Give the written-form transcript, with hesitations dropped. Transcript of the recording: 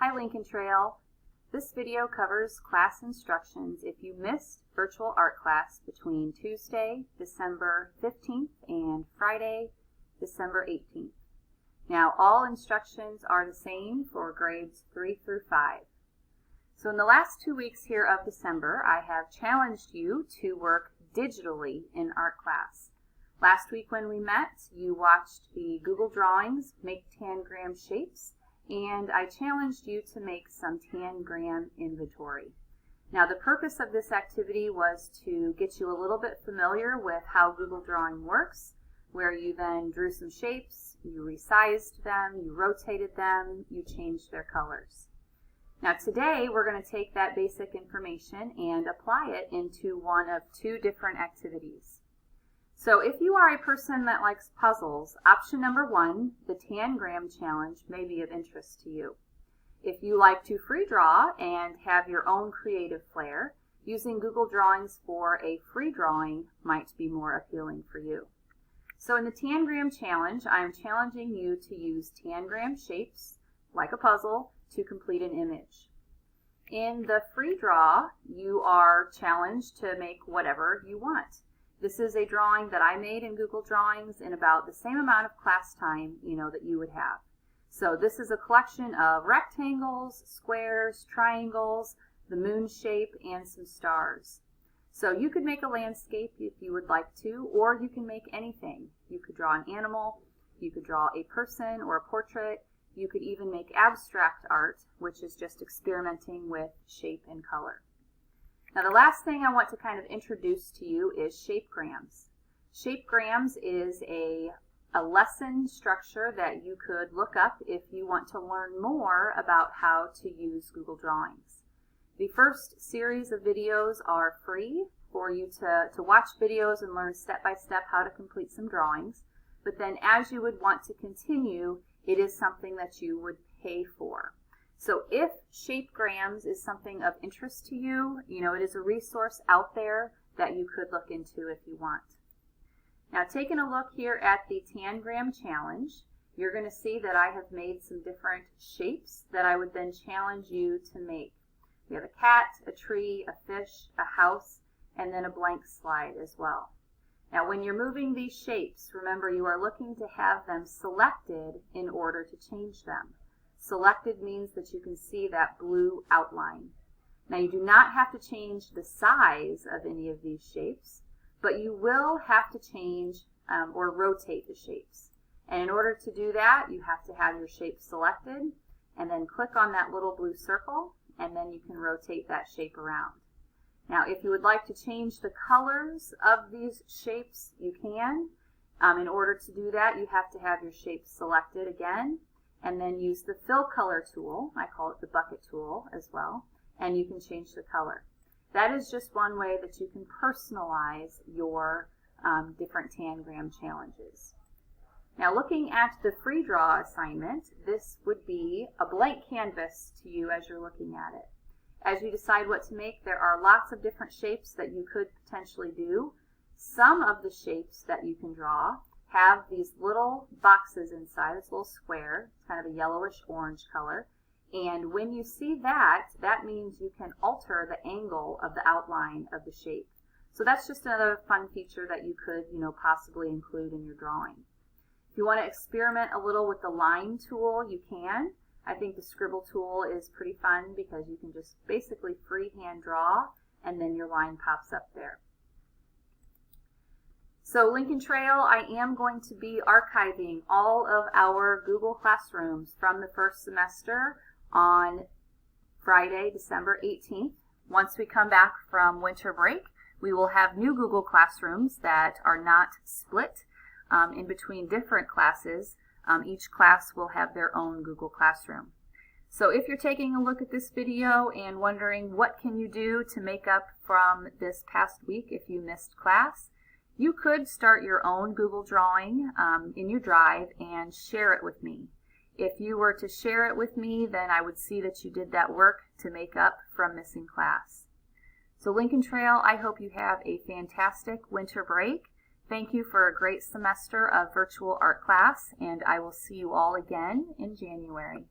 Hi Lincoln Trail. This video covers class instructions if you missed virtual art class between Tuesday, December 15th and Friday, December 18th. Now all instructions are the same for grades 3 through 5. So in the last 2 weeks here of December, I have challenged you to work digitally in art class. Last week when we met, you watched the Google Drawings Make Tangram Shapes, and I challenged you to make some tangram inventory. Now the purpose of this activity was to get you a little bit familiar with how Google Drawing works, where you then drew some shapes, you resized them, you rotated them, you changed their colors. Now today we're going to take that basic information and apply it into one of two different activities. So if you are a person that likes puzzles, option number 1, the Tangram Challenge, may be of interest to you. If you like to free draw and have your own creative flair, using Google Drawings for a free drawing might be more appealing for you. So in the Tangram Challenge, I am challenging you to use tangram shapes, like a puzzle, to complete an image. In the free draw, you are challenged to make whatever you want. This is a drawing that I made in Google Drawings in about the same amount of class time, that you would have. So this is a collection of rectangles, squares, triangles, the moon shape, and some stars. So you could make a landscape if you would like to, or you can make anything. You could draw an animal, you could draw a person or a portrait, you could even make abstract art, which is just experimenting with shape and color. Now the last thing I want to kind of introduce to you is Shapegrams. Shapegrams is a lesson structure that you could look up if you want to learn more about how to use Google Drawings. The first series of videos are free for you to watch videos and learn step by step how to complete some drawings. But then as you would want to continue, it is something that you would pay for. So if Shapegrams is something of interest to you, it is a resource out there that you could look into if you want. Now taking a look here at the Tangram Challenge, you're going to see that I have made some different shapes that I would then challenge you to make. We have a cat, a tree, a fish, a house, and then a blank slide as well. Now when you're moving these shapes, remember you are looking to have them selected in order to change them. Selected means that you can see that blue outline. Now you do not have to change the size of any of these shapes, but you will have to change or rotate the shapes. And in order to do that, you have to have your shape selected and then click on that little blue circle, and then you can rotate that shape around. Now if you would like to change the colors of these shapes, you can. In order to do that, you have to have your shape selected again, and then use the fill color tool. I call it the bucket tool as well, and you can change the color. That is just one way that you can personalize your different Tangram challenges. Now looking at the free draw assignment, this would be a blank canvas to you as you're looking at it. As you decide what to make, there are lots of different shapes that you could potentially do. Some of the shapes that you can draw have these little boxes inside, this little square, it's kind of a yellowish orange color. And when you see that, that means you can alter the angle of the outline of the shape. So that's just another fun feature that you could, possibly include in your drawing. If you want to experiment a little with the line tool, you can. I think the scribble tool is pretty fun because you can just basically freehand draw and then your line pops up there. So Lincoln Trail, I am going to be archiving all of our Google Classrooms from the first semester on Friday, December 18th. Once we come back from winter break, we will have new Google Classrooms that are not split in between different classes. Each class will have their own Google Classroom. So if you're taking a look at this video and wondering what can you do to make up from this past week if you missed class, you could start your own Google Drawing in your Drive and share it with me. If you were to share it with me, then I would see that you did that work to make up from missing class. So Lincoln Trail, I hope you have a fantastic winter break. Thank you for a great semester of virtual art class, and I will see you all again in January.